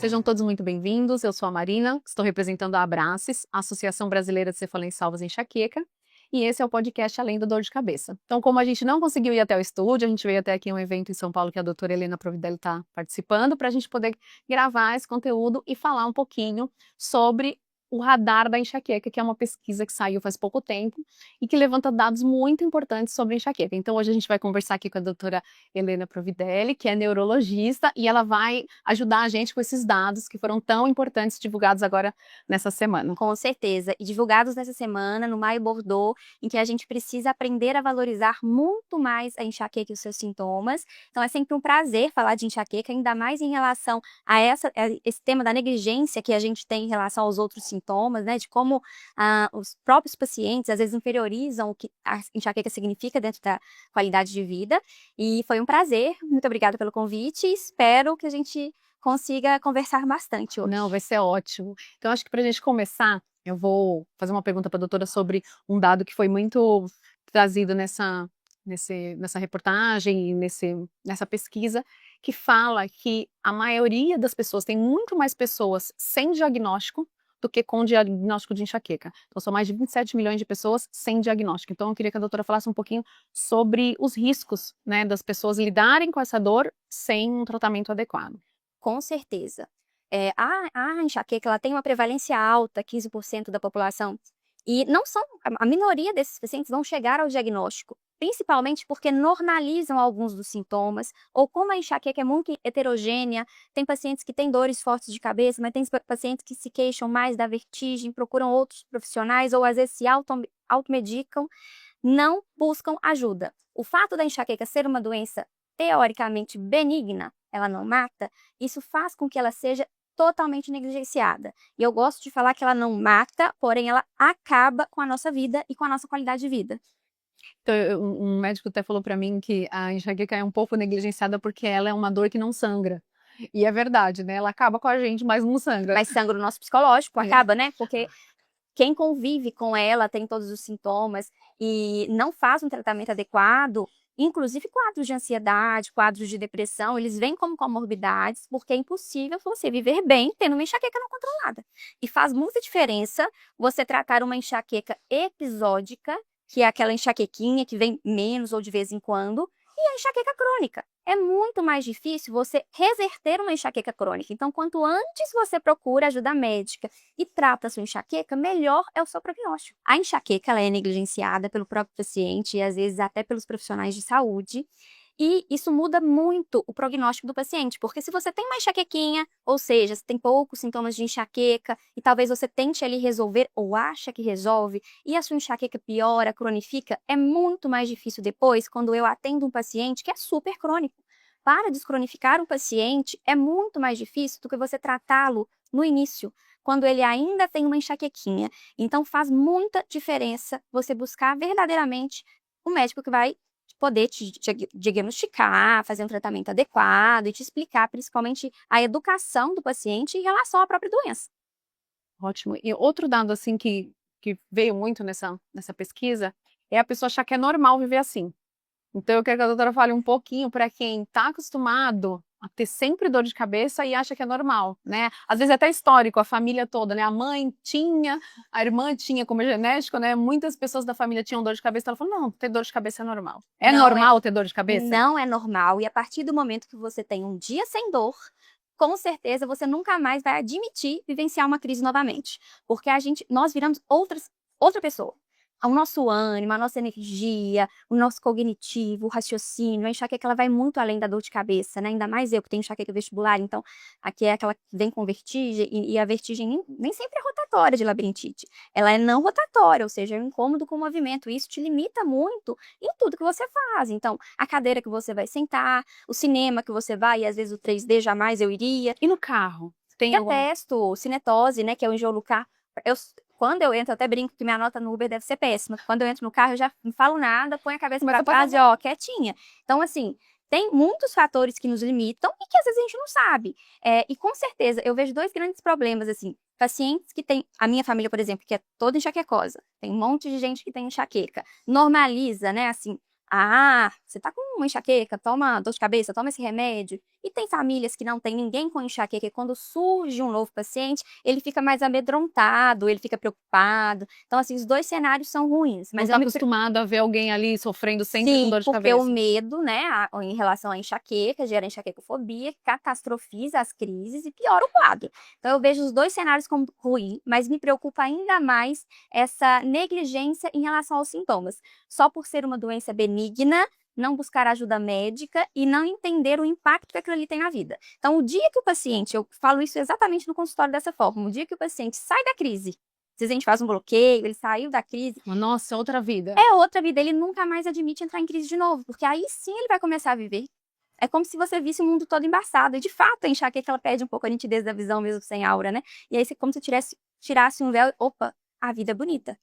Sejam todos muito bem-vindos. Eu sou a Marina, estou representando a Abraces, a Associação Brasileira de Cefaleia-Salvas e Enxaqueca, e esse é o podcast Além da Dor de Cabeça. Então, como a gente não conseguiu ir até o estúdio, a gente veio até aqui um evento em São Paulo que a doutora Helena Providelli está participando, para a gente poder gravar esse conteúdo e falar um pouquinho sobre o radar da enxaqueca, que é uma pesquisa que saiu faz pouco tempo e que levanta dados muito importantes sobre enxaqueca. Então, hoje a gente vai conversar aqui com a doutora Helena Providelli, que é neurologista, e ela vai ajudar a gente com esses dados que foram tão importantes divulgados agora nessa semana. Com certeza, e divulgados nessa semana no Maio Bordeaux, em que a gente precisa aprender a valorizar muito mais a enxaqueca e os seus sintomas. Então é sempre um prazer falar de enxaqueca, ainda mais em relação a esse tema da negligência que a gente tem em relação aos outros sintomas, né, de como os próprios pacientes às vezes inferiorizam o que a enxaqueca significa dentro da qualidade de vida. E foi um prazer, muito obrigada pelo convite, e espero que a gente consiga conversar bastante hoje. Não, vai ser ótimo. Então, acho que para a gente começar, eu vou fazer uma pergunta para a doutora sobre um dado que foi muito trazido nessa reportagem e nessa pesquisa, que fala que a maioria das pessoas, tem muito mais pessoas sem diagnóstico do que com diagnóstico de enxaqueca. Então, são mais de 27 milhões de pessoas sem diagnóstico. Então, eu queria que a doutora falasse um pouquinho sobre os riscos, né, das pessoas lidarem com essa dor sem um tratamento adequado. Com certeza. A enxaqueca ela tem uma prevalência alta, 15% da população, e não são a minoria desses pacientes vão chegar ao diagnóstico, principalmente porque normalizam alguns dos sintomas, ou como a enxaqueca é muito heterogênea, tem pacientes que têm dores fortes de cabeça, mas tem pacientes que se queixam mais da vertigem, procuram outros profissionais, ou às vezes se automedicam, não buscam ajuda. O fato da enxaqueca ser uma doença teoricamente benigna, ela não mata, isso faz com que ela seja totalmente negligenciada. E eu gosto de falar que ela não mata, porém ela acaba com a nossa vida e com a nossa qualidade de vida. Então, um médico até falou para mim que a enxaqueca é um pouco negligenciada porque ela é uma dor que não sangra. E é verdade, né? Ela acaba com a gente, mas não sangra. Mas sangra o nosso psicológico, acaba, né? Porque quem convive com ela tem todos os sintomas e não faz um tratamento adequado, inclusive quadros de ansiedade, quadros de depressão, eles vêm como comorbidades, porque é impossível você viver bem tendo uma enxaqueca não controlada. E faz muita diferença você tratar uma enxaqueca episódica, que é aquela enxaquequinha que vem menos ou de vez em quando, e a enxaqueca crônica. É muito mais difícil você reverter uma enxaqueca crônica. Então, quanto antes você procura ajuda médica e trata a sua enxaqueca, melhor é o seu prognóstico. A enxaqueca ela é negligenciada pelo próprio paciente e às vezes até pelos profissionais de saúde. E isso muda muito o prognóstico do paciente, porque se você tem uma enxaquequinha, ou seja, você tem poucos sintomas de enxaqueca e talvez você tente ali resolver ou acha que resolve e a sua enxaqueca piora, cronifica, é muito mais difícil depois quando eu atendo um paciente que é super crônico. Para descronificar um paciente é muito mais difícil do que você tratá-lo no início, quando ele ainda tem uma enxaquequinha. Então faz muita diferença você buscar verdadeiramente um médico que vai poder te diagnosticar, fazer um tratamento adequado e te explicar principalmente a educação do paciente em relação à própria doença. Ótimo. E outro dado, assim, que veio muito nessa pesquisa é a pessoa achar que é normal viver assim. Então, eu quero que a doutora fale um pouquinho para quem está acostumado a ter sempre dor de cabeça e acha que é normal, né? Às vezes é até histórico, a família toda, né? A mãe tinha, a irmã tinha como genético, né? Muitas pessoas da família tinham dor de cabeça. Ela falou, não, ter dor de cabeça é normal. É normal ter dor de cabeça? Não é normal. E a partir do momento que você tem um dia sem dor, com certeza você nunca mais vai admitir vivenciar uma crise novamente. Porque nós viramos outra pessoa. O nosso ânimo, a nossa energia, o nosso cognitivo, o raciocínio, a enxaqueca ela vai muito além da dor de cabeça, né? Ainda mais eu que tenho enxaqueca vestibular, então aqui é aquela que vem com vertigem, e a vertigem nem sempre é rotatória de labirintite. Ela é não rotatória, ou seja, é um incômodo com o movimento, e isso te limita muito em tudo que você faz. Então, a cadeira que você vai sentar, o cinema que você vai, e às vezes o 3D jamais eu iria. E no carro? Tem algum... Detesto cinetose, né, que é o enjoo no carro. Quando eu entro, eu até brinco que minha nota no Uber deve ser péssima. Quando eu entro no carro, eu já não falo nada, ponho a cabeça para trás e, ó, quietinha. Então, assim, tem muitos fatores que nos limitam e que às vezes a gente não sabe. E com certeza, eu vejo dois grandes problemas, assim. Pacientes que têm, a minha família, por exemplo, que é toda enxaquecosa. Tem um monte de gente que tem enxaqueca. Normaliza, né, assim, você tá com uma enxaqueca, toma dor de cabeça, toma esse remédio. E tem famílias que não tem ninguém com enxaqueca, e quando surge um novo paciente, ele fica mais amedrontado, ele fica preocupado. Então, assim, os dois cenários são ruins. Mas Mas não tá acostumado a ver alguém ali sofrendo sempre com Sim, dor de porque cabeça. o medo, né, em relação à enxaqueca, gera enxaquecofobia, catastrofiza as crises e piora o quadro. Então, eu vejo os dois cenários como ruim, mas me preocupa ainda mais essa negligência em relação aos sintomas. Só por ser uma doença benigna, não buscar ajuda médica e não entender o impacto que aquilo ali tem na vida. Então, o dia que o paciente, eu falo isso exatamente no consultório dessa forma, o dia que o paciente sai da crise, às vezes a gente faz um bloqueio, ele saiu da crise. Nossa, outra vida. É outra vida, ele nunca mais admite entrar em crise de novo, porque aí sim ele vai começar a viver. É como se você visse o mundo todo embaçado. E de fato, a enxaqueca ela perde um pouco a nitidez da visão, mesmo sem aura, né? E aí, como se tirasse um véu, opa, a vida é bonita.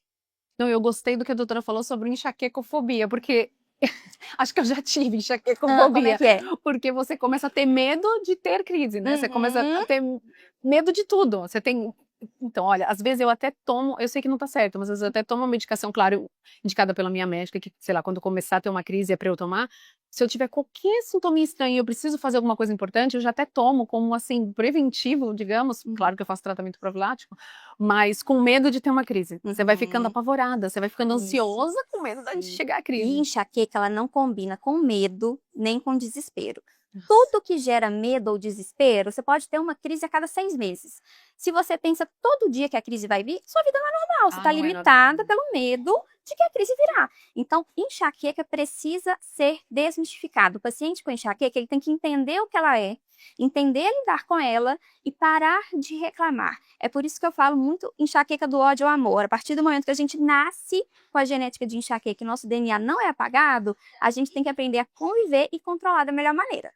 Não, eu gostei do que a doutora falou sobre enxaquecofobia, porque acho que eu já tive enxaquecofobia. Como é que é? Porque você começa a ter medo de ter crise, né? Você começa a ter medo de tudo. Você tem. Então, olha, às vezes eu até tomo, eu sei que não tá certo, mas às vezes eu até tomo uma medicação, claro, indicada pela minha médica, que, sei lá, quando começar a ter uma crise é pra eu tomar. Se eu tiver qualquer sintoma estranho e eu preciso fazer alguma coisa importante, eu já até tomo como, assim, preventivo, digamos. Claro que eu faço tratamento profilático, mas com medo de ter uma crise. Você vai ficando apavorada, você vai ficando ansiosa com medo de chegar a crise. E enxaqueca, ela não combina com medo, nem com desespero. Tudo que gera medo ou desespero, você pode ter uma crise a cada 6 meses. Se você pensa todo dia que a crise vai vir, sua vida não é normal. Você está limitada pelo medo de que a crise virá. Então, enxaqueca precisa ser desmistificado. O paciente com enxaqueca, ele tem que entender o que ela é, entender lidar com ela e parar de reclamar. É por isso que eu falo muito enxaqueca do ódio ao amor. A partir do momento que a gente nasce com a genética de enxaqueca e nosso DNA não é apagado, a gente tem que aprender a conviver e controlar da melhor maneira.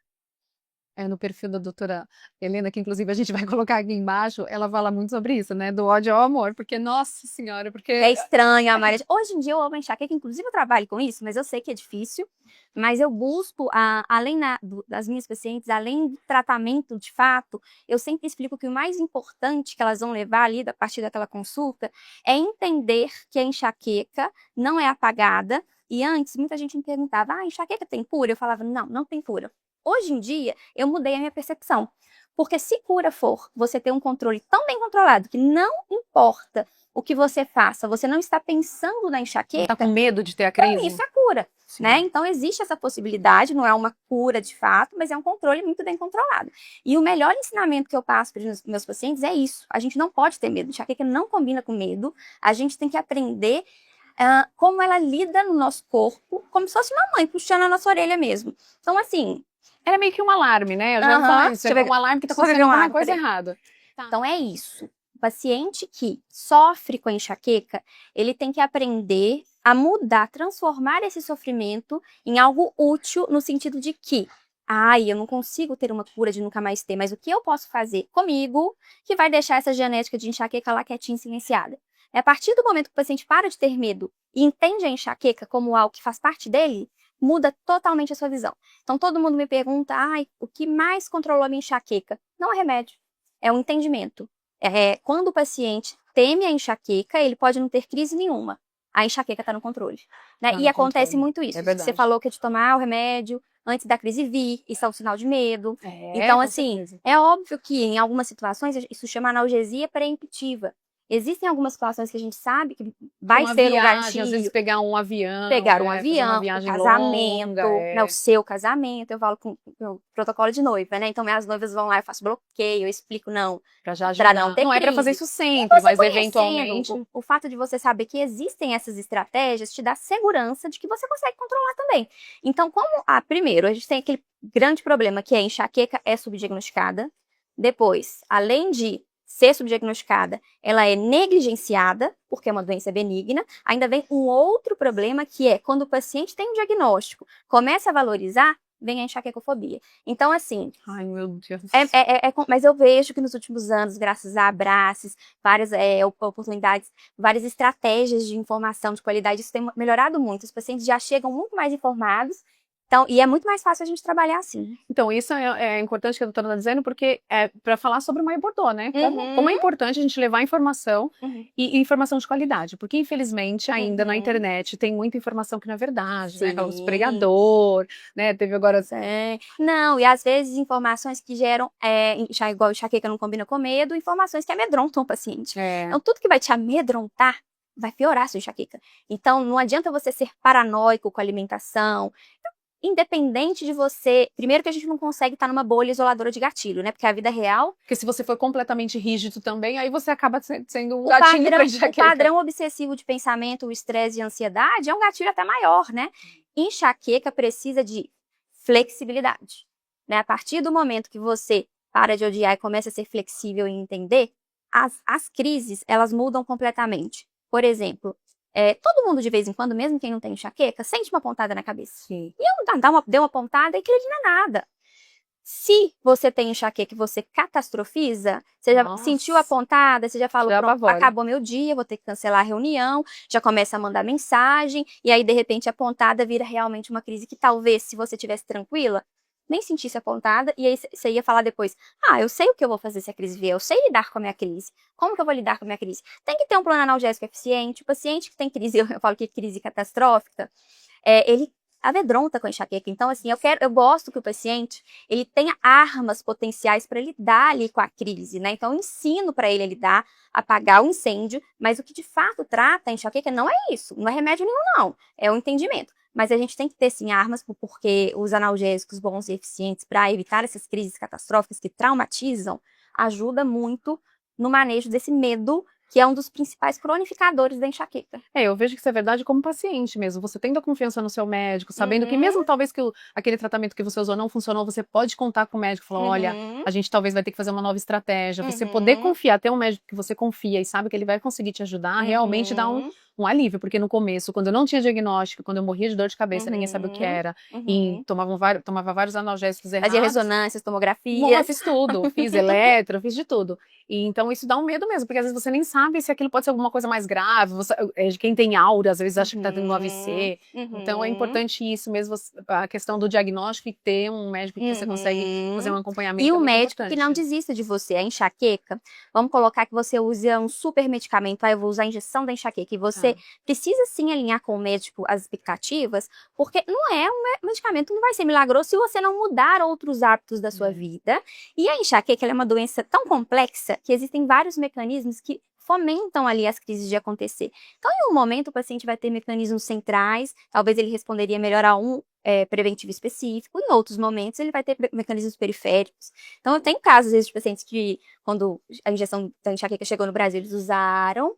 No perfil da doutora Helena, que inclusive a gente vai colocar aqui embaixo, ela fala muito sobre isso, né? Do ódio ao amor, porque, nossa senhora, porque... É estranho, a Maria. Hoje em dia eu amo enxaqueca, inclusive eu trabalho com isso, mas eu sei que é difícil. Mas eu busco, além das minhas pacientes, além do tratamento de fato, eu sempre explico que o mais importante que elas vão levar ali, a partir daquela consulta, é entender que a enxaqueca não é apagada. E antes, muita gente me perguntava, a enxaqueca tem cura? Eu falava, não, não tem cura. Hoje em dia, eu mudei a minha percepção. Porque se cura for você ter um controle tão bem controlado que não importa o que você faça, você não está pensando na enxaqueca... Está com medo de ter a crise? Isso é cura, né? Então, existe essa possibilidade, não é uma cura de fato, mas é um controle muito bem controlado. E o melhor ensinamento que eu passo para os meus pacientes é isso. A gente não pode ter medo. Enxaqueca não combina com medo. A gente tem que aprender como ela lida no nosso corpo, como se fosse uma mãe puxando a nossa orelha mesmo. Então, assim... Era meio que um alarme, né? Eu já falei isso. É um alarme que está acontecendo alguma coisa errada. Então, é isso. O paciente que sofre com enxaqueca, ele tem que aprender a mudar, transformar esse sofrimento em algo útil, no sentido de que, eu não consigo ter uma cura de nunca mais ter, mas o que eu posso fazer comigo que vai deixar essa genética de enxaqueca lá quietinha, silenciada? A partir do momento que o paciente para de ter medo e entende a enxaqueca como algo que faz parte dele, muda totalmente a sua visão. Então, todo mundo me pergunta, o que mais controlou a minha enxaqueca? Não é remédio, é um entendimento. Quando o paciente teme a enxaqueca, ele pode não ter crise nenhuma. A enxaqueca está no controle. Né? E acontece muito isso. Você falou que é de tomar o remédio antes da crise vir, isso é um sinal de medo. Então, assim, é óbvio que em algumas situações isso chama analgesia preemptiva. Existem algumas situações que a gente sabe que vai ser um gatilho. Às vezes pegar um avião. Pegar um avião, um casamento, né, o seu casamento. Eu falo com o protocolo de noiva, né? Então, minhas noivas vão lá, eu faço bloqueio, eu explico, não. Pra não ter crise. Não é pra fazer isso sempre, mas eventualmente. O fato de você saber que existem essas estratégias te dá segurança de que você consegue controlar também. Então, primeiro, a gente tem aquele grande problema que a enxaqueca é subdiagnosticada. Depois, além de ser subdiagnosticada, ela é negligenciada, porque é uma doença benigna. Ainda vem um outro problema, que é quando o paciente tem um diagnóstico, começa a valorizar, vem a enxaquecofobia. Então, assim... Ai, meu Deus. Mas eu vejo que nos últimos anos, graças a Abraces, várias oportunidades, várias estratégias de informação de qualidade, isso tem melhorado muito. Os pacientes já chegam muito mais informados Então, e é muito mais fácil a gente trabalhar assim. Então, isso é importante que a doutora está dizendo, porque é para falar sobre uma Bordeaux, né? Como é importante a gente levar informação e informação de qualidade, porque infelizmente ainda na internet tem muita informação que não é verdade, né? Os pregador, né? Teve agora... Não, e às vezes informações que geram, igual enxaqueca não combina com medo, informações que amedrontam o paciente. Então, tudo que vai te amedrontar vai piorar a sua enxaqueca. Então, não adianta você ser paranoico com a alimentação, independente de você... Primeiro que a gente não consegue estar numa bolha isoladora de gatilho, né? Porque a vida real... Porque se você for completamente rígido também, aí você acaba sendo um gatilho pra enxaqueca. O padrão obsessivo de pensamento, o estresse e a ansiedade é um gatilho até maior, né? Enxaqueca precisa de flexibilidade, né? A partir do momento que você para de odiar e começa a ser flexível e entender, as crises, elas mudam completamente. Por exemplo... todo mundo, de vez em quando, mesmo quem não tem enxaqueca, sente uma pontada na cabeça. Sim. E deu uma pontada e aquilo não é nada. Se você tem enxaqueca e você catastrofiza, você já sentiu a pontada, você já falou, pronto, acabou meu dia, vou ter que cancelar a reunião, já começa a mandar mensagem, e aí, de repente, a pontada vira realmente uma crise que talvez, se você estivesse tranquila, nem sentisse a pontada, e aí você ia falar depois, eu sei o que eu vou fazer se a crise vier, eu sei lidar com a minha crise. Como que eu vou lidar com a minha crise? Tem que ter um plano analgésico eficiente. O paciente que tem crise, eu falo que é crise catastrófica, ele amedronta com a enxaqueca. Então, assim, eu gosto que o paciente, ele tenha armas potenciais para lidar ali com a crise, né? Então, eu ensino para ele a lidar, apagar o incêndio, mas o que de fato trata a enxaqueca não é isso, não é remédio nenhum, não. É o entendimento. Mas a gente tem que ter, sim, armas, porque os analgésicos bons e eficientes para evitar essas crises catastróficas que traumatizam, ajuda muito no manejo desse medo, que é um dos principais cronificadores da enxaqueca. Eu vejo que isso é verdade como paciente mesmo. Você tendo a confiança no seu médico, sabendo que mesmo talvez que aquele tratamento que você usou não funcionou, você pode contar com o médico e falar, olha, a gente talvez vai ter que fazer uma nova estratégia. Você poder confiar, ter um médico que você confia e sabe que ele vai conseguir te ajudar, realmente dá um alívio, porque no começo, quando eu não tinha diagnóstico, quando eu morria de dor de cabeça, ninguém sabia o que era, e tomava vários analgésicos errados. Fazia ressonâncias, tomografias. Fiz tudo, fiz eletro, fiz de tudo. E então isso dá um medo mesmo, porque às vezes você nem sabe se aquilo pode ser alguma coisa mais grave. Quem tem aura, às vezes acha que tá tendo um AVC. Então é importante isso mesmo, a questão do diagnóstico e ter um médico que você consegue fazer um acompanhamento. E o médico que não desista de você. A enxaqueca, vamos colocar que você usa um super medicamento, eu vou usar a injeção da enxaqueca, e você precisa sim alinhar com o médico as expectativas, porque não é um medicamento, não vai ser milagroso se você não mudar outros hábitos da sua vida. E a enxaqueca, ela é uma doença tão complexa que existem vários mecanismos que fomentam ali as crises de acontecer. Então, em um momento, o paciente vai ter mecanismos centrais, talvez ele responderia melhor a um preventivo específico, em outros momentos ele vai ter mecanismos periféricos. Então, eu tenho casos, às vezes, de pacientes que, quando a injeção da enxaqueca chegou no Brasil, eles usaram,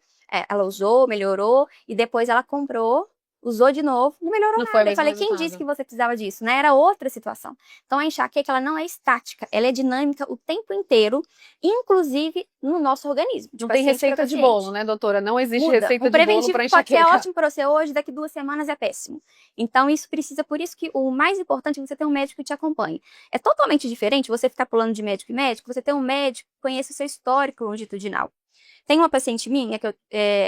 ela usou, melhorou, e depois ela comprou, usou de novo, não melhorou nada. Eu falei, quem disse que você precisava disso, né? Era outra situação. Então, a enxaqueca, ela não é estática, ela é dinâmica o tempo inteiro, inclusive no nosso organismo. Não tem receita de bolo, né, doutora? Não existe receita de bolo para enxaqueca. Pode ser ótimo para você hoje, daqui 2 semanas é péssimo. Então, por isso que o mais importante é você ter um médico que te acompanhe. É totalmente diferente você ficar pulando de médico em médico, você ter um médico que conheça o seu histórico longitudinal. Tem uma paciente minha que eu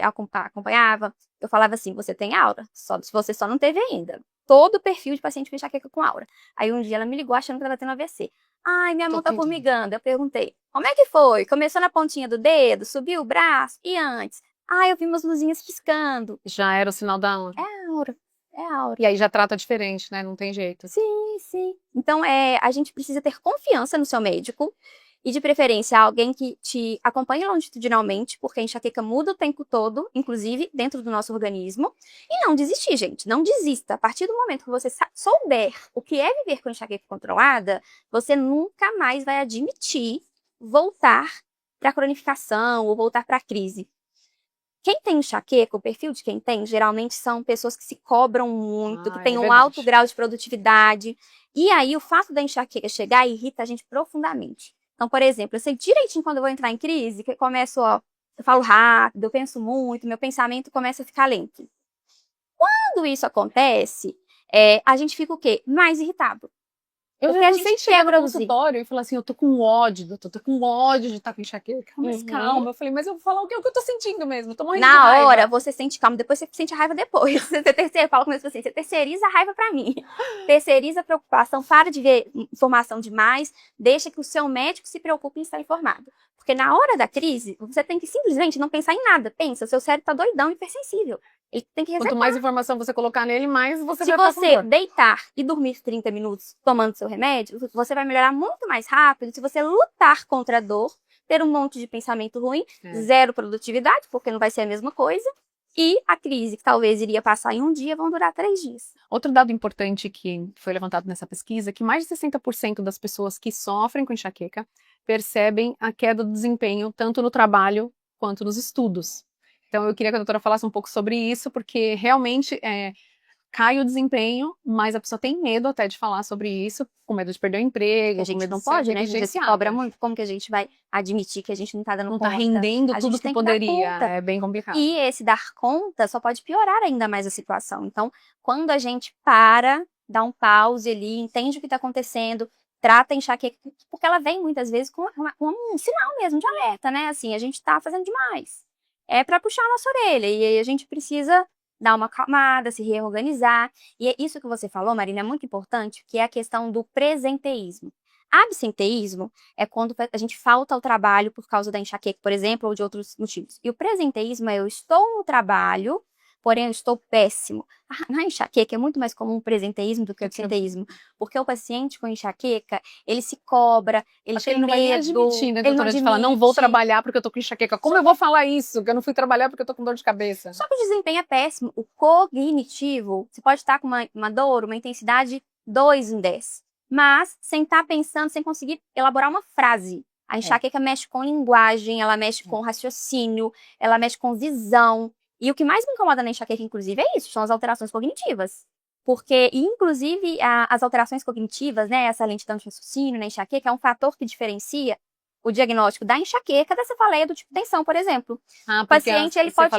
acompanhava, eu falava assim, você tem aura, você só não teve ainda. Todo perfil de paciente com enxaqueca com aura. Aí um dia ela me ligou achando que ela estava tendo AVC. Ai, minha mão tá formigando. Eu perguntei, como é que foi? Começou na pontinha do dedo, subiu o braço e antes? Eu vi umas luzinhas piscando. Já era o sinal da aura. É a aura. E aí já trata diferente, né? Não tem jeito. Sim, sim. Então, a gente precisa ter confiança no seu médico. E, de preferência, alguém que te acompanhe longitudinalmente, porque a enxaqueca muda o tempo todo, inclusive dentro do nosso organismo. E não desistir, gente. Não desista. A partir do momento que você souber o que é viver com enxaqueca controlada, você nunca mais vai admitir voltar para a cronificação ou voltar para a crise. Quem tem enxaqueca, o perfil de quem tem, geralmente são pessoas que se cobram muito, que têm um alto grau de produtividade. E aí, o fato da enxaqueca chegar irrita a gente profundamente. Então, por exemplo, eu sei direitinho quando eu vou entrar em crise, que eu começo, eu falo rápido, eu penso muito, meu pensamento começa a ficar lento. Quando isso acontece, a gente fica o quê? Mais irritado. Eu Porque a já gente sei quer chegar no produzir. consultório e falar assim, eu tô com ódio, doutor, tô com ódio de estar com enxaqueca. Mas Uhum. calma, eu falei, mas eu vou falar o que eu tô sentindo mesmo, eu tô morrendo de Na raiva. hora, você sente calma, depois você sente a raiva depois. Você fala com meus pacientes, você terceiriza a raiva pra mim. Terceiriza a preocupação, para de ver informação demais, deixa que o seu médico se preocupe em estar informado. Porque na hora da crise, você tem que simplesmente não pensar em nada. Pensa, o seu cérebro tá doidão, hipersensível. Ele tem que Quanto resetar. mais informação você colocar nele, mais você Se vai estar com você dor. deitar e dormir 30 minutos tomando seu remédio, você vai melhorar muito mais rápido se você lutar contra a dor, ter um monte de pensamento ruim, zero produtividade, porque não vai ser a mesma coisa, e a crise, que talvez iria passar em um dia, vão durar 3 dias. Outro dado importante que foi levantado nessa pesquisa é que mais de 60% das pessoas que sofrem com enxaqueca percebem a queda do desempenho tanto no trabalho quanto nos estudos. Então eu queria que a doutora falasse um pouco sobre isso, porque realmente cai o desempenho, mas a pessoa tem medo até de falar sobre isso, com medo de perder o emprego, A com gente medo não de ser pode, né? A gente se negligenciada. cobra muito. Como que a gente vai admitir que a gente não tá dando Não conta? tá rendendo A tudo gente que tem que dar poderia, conta. é bem complicado. E esse dar conta só pode piorar ainda mais a situação. Então, quando a gente para, dá um pause ali, entende o que está acontecendo, trata a enxaqueca, porque ela vem muitas vezes com um sinal mesmo de alerta, né? Assim, a gente está fazendo demais. É para puxar a nossa orelha. E aí a gente precisa dar uma acalmada, se reorganizar. E é isso que você falou, Marina, é muito importante, que é a questão do presenteísmo. Absenteísmo é quando a gente falta ao trabalho por causa da enxaqueca, por exemplo, ou de outros motivos. E o presenteísmo é eu estou no trabalho, porém eu estou péssimo. Na enxaqueca é muito mais comum o presenteísmo do que o absenteísmo, porque o paciente com enxaqueca, ele se cobra, ele Acho que tem ele não vai nem medo, admitir, né, ele não doutora, de falar, não vou admite. trabalhar porque eu tô com enxaqueca. Como eu vou falar isso? Que eu não fui trabalhar porque eu tô com dor de cabeça. Só que o desempenho é péssimo. O cognitivo, você pode estar com uma dor, uma intensidade 2 em 10. Mas sem estar pensando, sem conseguir elaborar uma frase. A enxaqueca mexe com linguagem, ela mexe com raciocínio, ela mexe com visão. E o que mais me incomoda na enxaqueca, inclusive, é isso, são as alterações cognitivas. Porque, inclusive, as alterações cognitivas, né, essa lentidão de raciocínio na enxaqueca, é um fator que diferencia o diagnóstico da enxaqueca da cefaleia do tipo tensão, por exemplo. Ah, O paciente, ele pode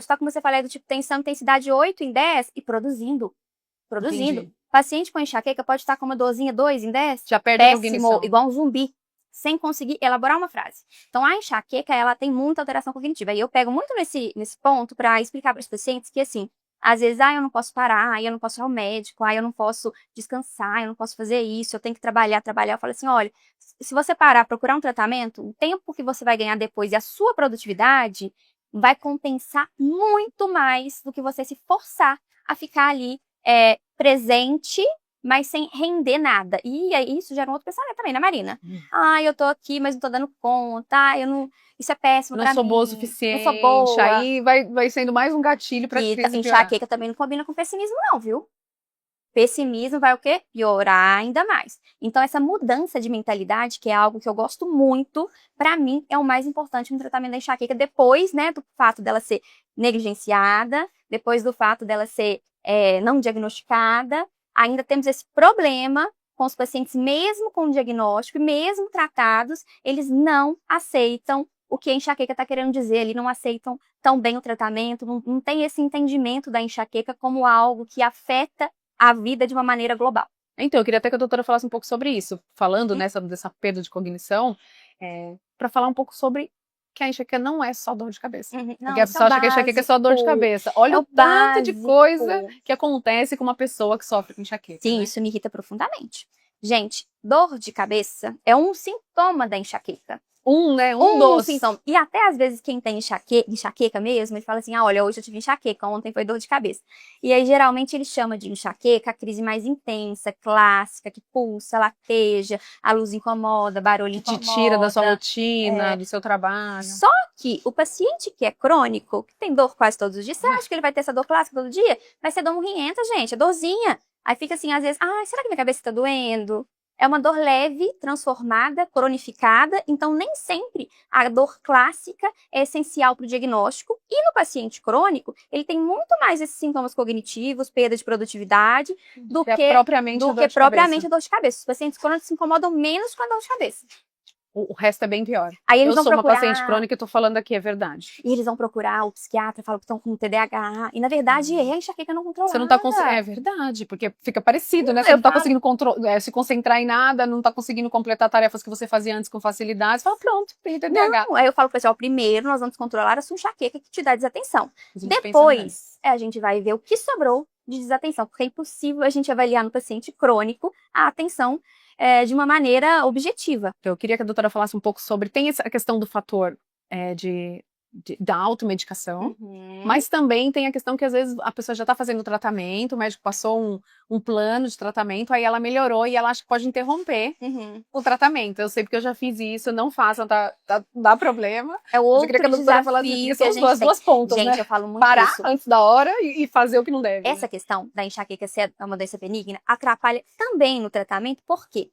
estar com uma cefaleia do tipo tensão, intensidade 8 em 10 e produzindo. Entendi. Paciente com enxaqueca pode estar com uma dorzinha 2 em 10, Já perde a péssimo, cognição. igual um zumbi, sem conseguir elaborar uma frase. Então, a enxaqueca, ela tem muita alteração cognitiva. E eu pego muito nesse ponto para explicar para os pacientes que, assim, às vezes, eu não posso parar, eu não posso ir ao médico, eu não posso descansar, eu não posso fazer isso, eu tenho que trabalhar. Eu falo assim, olha, se você parar, procurar um tratamento, o tempo que você vai ganhar depois e a sua produtividade vai compensar muito mais do que você se forçar a ficar ali presente, mas sem render nada. E aí, isso gera um outro pensamento também, né, Marina? Eu tô aqui, mas não tô dando conta, eu não... Isso é péssimo pra mim. Não sou boa o suficiente. Não sou boa. Aí vai sendo mais um gatilho pra crise piorar. Enxaqueca também não combina com pessimismo não, viu? Pessimismo vai o quê? Piorar ainda mais. Então, essa mudança de mentalidade, que é algo que eu gosto muito, pra mim, é o mais importante no tratamento da enxaqueca, depois, né, do fato dela ser negligenciada, depois do fato dela ser não diagnosticada, ainda temos esse problema com os pacientes, mesmo com diagnóstico, mesmo tratados, eles não aceitam o que a enxaqueca está querendo dizer, eles não aceitam tão bem o tratamento, não tem esse entendimento da enxaqueca como algo que afeta a vida de uma maneira global. Então, eu queria até que a doutora falasse um pouco sobre isso, falando dessa perda de cognição, para falar um pouco sobre que a enxaqueca não é só dor de cabeça. Não, porque a pessoa acha que a enxaqueca é só dor de cabeça. Olha o tanto de coisa que acontece com uma pessoa que sofre com enxaqueca. Sim, né? isso me irrita profundamente. Gente, dor de cabeça é um sintoma da enxaqueca. Um dos sintoma. E até às vezes quem tem enxaqueca mesmo, ele fala assim, olha, hoje eu tive enxaqueca, ontem foi dor de cabeça. E aí, geralmente, ele chama de enxaqueca a crise mais intensa, clássica, que pulsa, lateja, a luz incomoda, barulho incomoda. Te tira da sua rotina, do seu trabalho. Só que o paciente que é crônico, que tem dor quase todos os dias, você acha que ele vai ter essa dor clássica todo dia? Vai ser dor morrenta, gente, é dorzinha. Aí fica assim, às vezes, será que minha cabeça tá doendo? É uma dor leve, transformada, cronificada, então nem sempre a dor clássica é essencial para o diagnóstico. E no paciente crônico, ele tem muito mais esses sintomas cognitivos, perda de produtividade, do que propriamente a dor de cabeça. Os pacientes crônicos se incomodam menos com a dor de cabeça. O resto é bem pior. Aí Eu eles vão sou uma procurar, paciente crônica e tô falando aqui, é verdade. e eles vão procurar o psiquiatra, falam que estão com TDAH, e na verdade é a enxaqueca não controlada. Você não tá conseguindo. É verdade, porque fica parecido, né? Você Eu não tá falo- conseguindo se concentrar em nada, não tá conseguindo completar tarefas que você fazia antes com facilidade. Você fala, pronto, tem TDAH. Não, aí eu falo pro pessoal, primeiro nós vamos controlar a sua enxaqueca que te dá desatenção. A gente pensa Depois, a gente vai ver o que sobrou de desatenção, porque é impossível a gente avaliar no paciente crônico a atenção de uma maneira objetiva. Então, eu queria que a doutora falasse um pouco sobre. Tem essa questão do fator da automedicação, mas também tem a questão que às vezes a pessoa já está fazendo o tratamento, o médico passou um plano de tratamento, aí ela melhorou e ela acha que pode interromper o tratamento. Eu sei porque eu já fiz isso, não façam, dá problema. É Mas eu outro queria que a doutora falasse desafio isso, que a são as gente tem. duas pontas, Gente, né? eu falo muito Parar isso. antes da hora e fazer o que não deve. Essa questão da enxaqueca ser uma doença benigna atrapalha também no tratamento, por quê?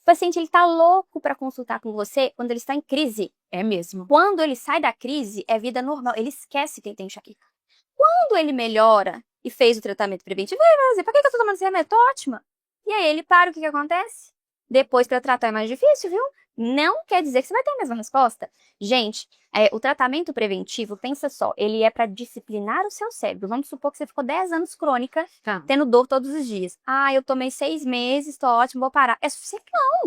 O paciente ele tá louco para consultar com você quando ele está em crise. É mesmo. Quando ele sai da crise, é vida normal. Ele esquece que ele tem enxaqueca. Quando ele melhora e fez o tratamento preventivo, ele vai dizer, pra que eu tô tomando esse remédio? Tô ótima. E aí ele para, o que acontece? Depois para tratar é mais difícil, viu? Não quer dizer que você vai ter a mesma resposta. Gente, o tratamento preventivo, pensa só, ele é para disciplinar o seu cérebro. Vamos supor que você ficou 10 anos crônica, tendo dor todos os dias. Ah, eu tomei 6 meses, tô ótimo, vou parar. É suficiente?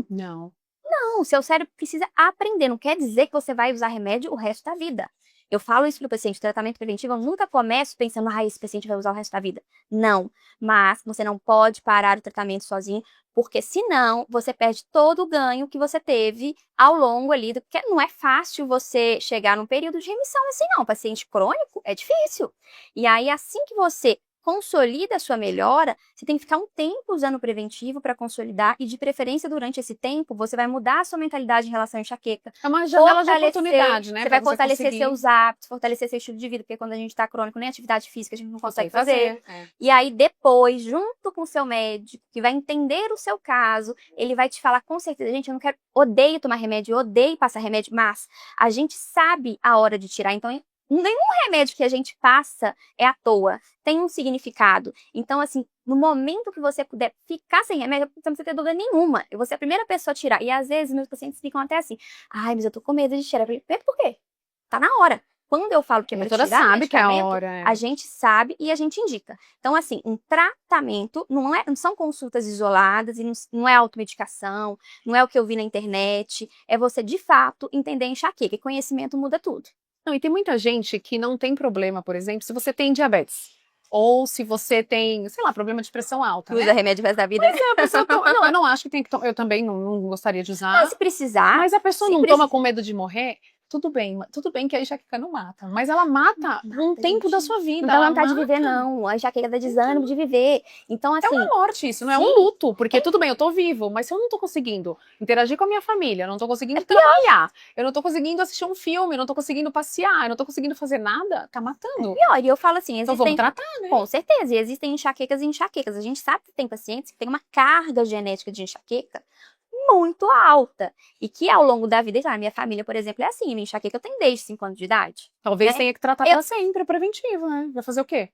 Não. Não, o seu cérebro precisa aprender. Não quer dizer que você vai usar remédio o resto da vida. Eu falo isso pro paciente, tratamento preventivo, eu nunca começo pensando, esse paciente vai usar o resto da vida. Não, mas você não pode parar o tratamento sozinho, porque senão você perde todo o ganho que você teve ao longo ali, porque não é fácil você chegar num período de remissão assim não, paciente crônico é difícil. E aí assim que você consolida a sua melhora, você tem que ficar um tempo usando o preventivo para consolidar e de preferência durante esse tempo você vai mudar a sua mentalidade em relação à enxaqueca. É uma janela de oportunidade, né? Você vai fortalecer seus hábitos, fortalecer seu estilo de vida, porque quando a gente está crônico, nem atividade física a gente não consegue fazer. E aí depois, junto com o seu médico, que vai entender o seu caso, ele vai te falar com certeza, gente, eu não quero, odeio tomar remédio, odeio passar remédio, mas a gente sabe a hora de tirar, então nenhum remédio que a gente passa é à toa, tem um significado. Então, assim, no momento que você puder ficar sem remédio, não precisa ter dúvida nenhuma. Eu vou ser a primeira pessoa a tirar. E às vezes meus pacientes ficam até assim, mas eu tô com medo de tirar. Eu falei, por quê? Tá na hora. Quando eu falo que é pra tirar sabe que é a hora. A gente sabe e a gente indica. Então, assim, um tratamento não são consultas isoladas, e não é automedicação, não é o que eu vi na internet, é você, de fato, entender enxaqueca. E conhecimento muda tudo. Não, e tem muita gente que não tem problema, por exemplo, se você tem diabetes. Ou se você tem, sei lá, problema de pressão alta. Usa remédio o resto da vida. Mas a pessoa não, eu não acho que tem que tomar. Eu também não gostaria de usar. Não, se precisar. Mas a pessoa não toma com medo de morrer. Tudo bem que a enxaqueca não mata, mas ela mata um tempo da sua vida. Não dá vontade de viver, não. A enxaqueca dá desânimo de viver. Então, assim... É uma morte isso, não é um luto, porque tudo bem, eu tô vivo, mas se eu não tô conseguindo interagir com a minha família, eu não tô conseguindo trabalhar, eu não tô conseguindo assistir um filme, eu não tô conseguindo passear, eu não tô conseguindo fazer nada, tá matando. É pior, e eu falo assim, então vamos tratar, né? Com certeza, e existem enxaquecas e enxaquecas. A gente sabe que tem pacientes que têm uma carga genética de enxaqueca muito alta. E que ao longo da vida, a minha família, por exemplo, é assim, minha enxaqueca eu tenho desde 5 anos de idade. Talvez tenha que tratar pra sempre, é preventivo, né? Vai fazer o quê?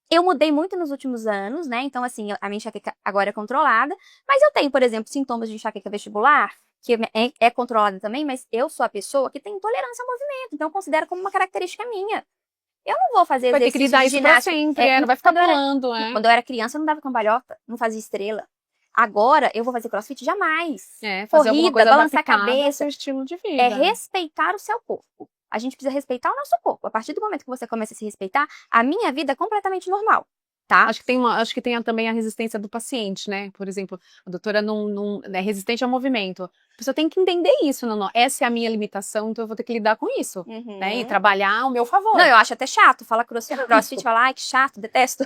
Eu mudei muito nos últimos anos, né? Então, assim, a minha enxaqueca agora é controlada. Mas eu tenho, por exemplo, sintomas de enxaqueca vestibular, que é controlada também, mas eu sou a pessoa que tem intolerância ao movimento. Então, eu considero como uma característica minha. Eu não vou fazer exercício de ginástica. Vai ter que lidar isso pra sempre, não vai ficar pulando, Quando eu era criança, eu não dava cambalhota, não fazia estrela. Agora, eu vou fazer crossfit jamais. Fazer alguma coisa balançar a cabeça. Seu estilo de vida. É respeitar o seu corpo. A gente precisa respeitar o nosso corpo. A partir do momento que você começa a se respeitar, a minha vida é completamente normal. Tá? Acho que tem também a resistência do paciente, né? Por exemplo, a doutora não é resistente ao movimento. A pessoa tem que entender isso, não, essa é a minha limitação, então eu vou ter que lidar com isso, né? E trabalhar ao meu favor. Não, eu acho até chato, fala crossfit, fala, ai, que chato, detesto.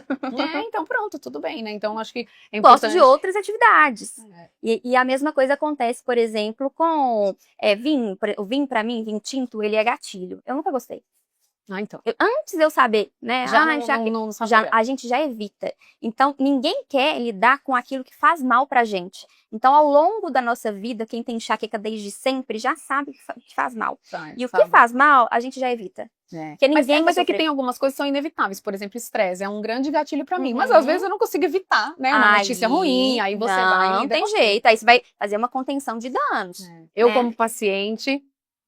Então pronto, tudo bem, né? Então acho que é importante. Gosto de outras atividades. E a mesma coisa acontece, por exemplo, com vinho. O vinho, pra mim, vinho tinto, ele é gatilho. Eu nunca gostei. Ah, então. Antes de eu saber, né? Já Enxaqueca, sabia. a gente já evita. Então, ninguém quer lidar com aquilo que faz mal pra gente. Então, ao longo da nossa vida, quem tem enxaqueca desde sempre já sabe que faz mal. E o que faz mal, a gente já evita. Porque ninguém Mas quer é que sofrer. tem algumas coisas que são inevitáveis. Por exemplo, estresse é um grande gatilho pra mim. Mas às vezes eu não consigo evitar, né? Uma notícia ruim, aí você vai... Não tem jeito. Aí você vai fazer uma contenção de danos. Eu, como paciente,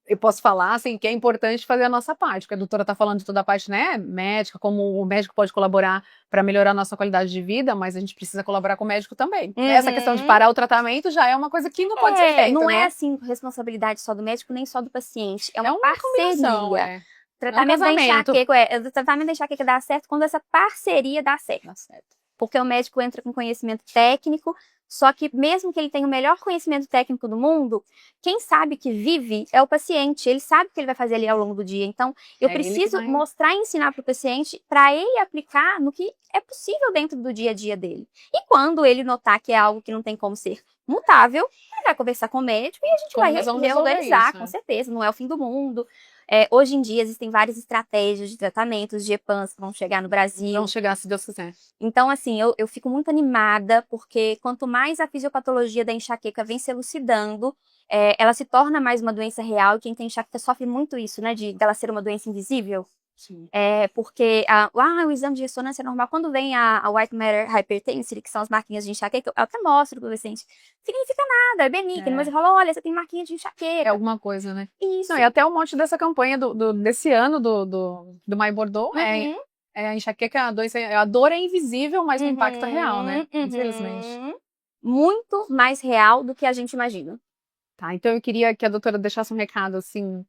eu posso falar, assim, que é importante fazer a nossa parte. Porque a doutora tá falando de toda a parte, né, médica, como o médico pode colaborar para melhorar a nossa qualidade de vida, mas a gente precisa colaborar com o médico também. Essa questão de parar o tratamento já é uma coisa que não pode ser feita, não né? é, assim, responsabilidade só do médico, nem só do paciente. É uma combinação, parceria. O tratamento da enxaqueca dá certo quando essa parceria dá certo. Porque o médico entra com conhecimento técnico, só que mesmo que ele tenha o melhor conhecimento técnico do mundo, quem sabe que vive é o paciente. Ele sabe o que ele vai fazer ali ao longo do dia. Então, eu preciso mostrar e ensinar para o paciente para ele aplicar no que é possível dentro do dia a dia dele. E quando ele notar que é algo que não tem como ser mutável, ele vai conversar com o médico e a gente vai reorganizar, com certeza. Não é o fim do mundo. Hoje em dia existem várias estratégias de tratamentos de EPANs que vão chegar no Brasil. Vão chegar, se Deus quiser. Então, assim, eu fico muito animada, porque quanto mais a fisiopatologia da enxaqueca vem se elucidando, ela se torna mais uma doença real, e quem tem enxaqueca sofre muito isso, né, dela ser uma doença invisível. Sim. Porque o exame de ressonância é normal. Quando vem a White Matter Hypertension, que são as marquinhas de enxaqueca, eu até mostro pro paciente. Significa nada, é benigno, mas eu falo, olha, você tem marquinha de enxaqueca. É alguma coisa, né? Isso. Não, e até o monte dessa campanha desse ano do My Bordeaux a enxaqueca, a dor é invisível, mas o impacto é real, né? Infelizmente. Muito mais real do que a gente imagina. Tá, então eu queria que a doutora deixasse um recado, assim,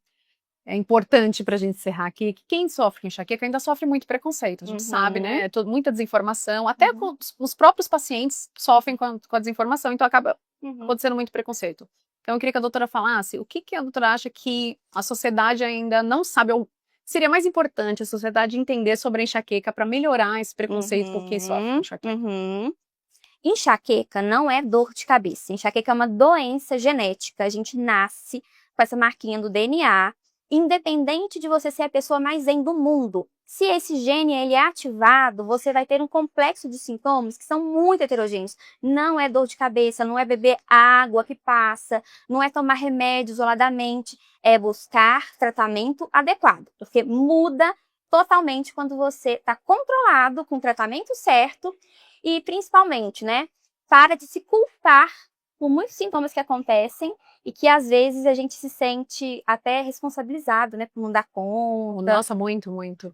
importante pra gente encerrar aqui, que quem sofre com enxaqueca ainda sofre muito preconceito, a gente sabe, né? Muita desinformação, até com os próprios pacientes sofrem com a desinformação, então acaba acontecendo muito preconceito. Então eu queria que a doutora falasse o que a doutora acha que a sociedade ainda não sabe, ou seria mais importante a sociedade entender sobre a enxaqueca para melhorar esse preconceito com quem sofre com enxaqueca. Enxaqueca não é dor de cabeça. Enxaqueca é uma doença genética. A gente nasce com essa marquinha do DNA, independente de você ser a pessoa mais zen do mundo. Se esse gene ele é ativado, você vai ter um complexo de sintomas que são muito heterogêneos. Não é dor de cabeça, não é beber água que passa, não é tomar remédio isoladamente, é buscar tratamento adequado, porque muda totalmente quando você está controlado com o tratamento certo e, principalmente, né, para de se culpar por muitos sintomas que acontecem e que, às vezes, a gente se sente até responsabilizado, né, por não dar conta. Nossa, muito, muito.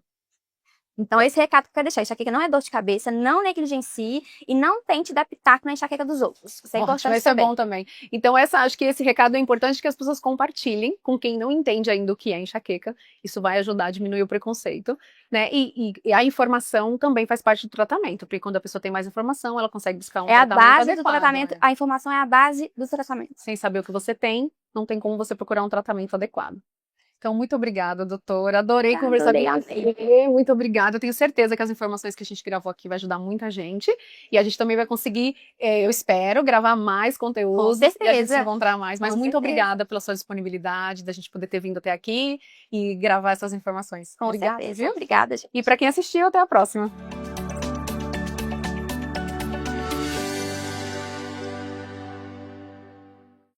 Então, esse recado que eu quero deixar, enxaqueca não é dor de cabeça, não negligencie e não tente dar pitaco na enxaqueca dos outros. Isso é importante. Isso é bom também. Então, acho que esse recado é importante que as pessoas compartilhem com quem não entende ainda o que é enxaqueca. Isso vai ajudar a diminuir o preconceito, né? E a informação também faz parte do tratamento, porque quando a pessoa tem mais informação, ela consegue buscar um tratamento adequado. É a base do tratamento, a informação é a base do tratamento. Sem saber o que você tem, não tem como você procurar um tratamento adequado. Então, muito obrigada, doutora. Adorei conversar com você. Muito obrigada. Eu tenho certeza que as informações que a gente gravou aqui vai ajudar muita gente. E a gente também vai conseguir, eu espero, gravar mais conteúdos. Com certeza. E a gente se encontrar mais. Mas muito obrigada pela sua disponibilidade, da gente poder ter vindo até aqui e gravar essas informações. Com certeza. Viu? Obrigada, gente. E para quem assistiu, até a próxima.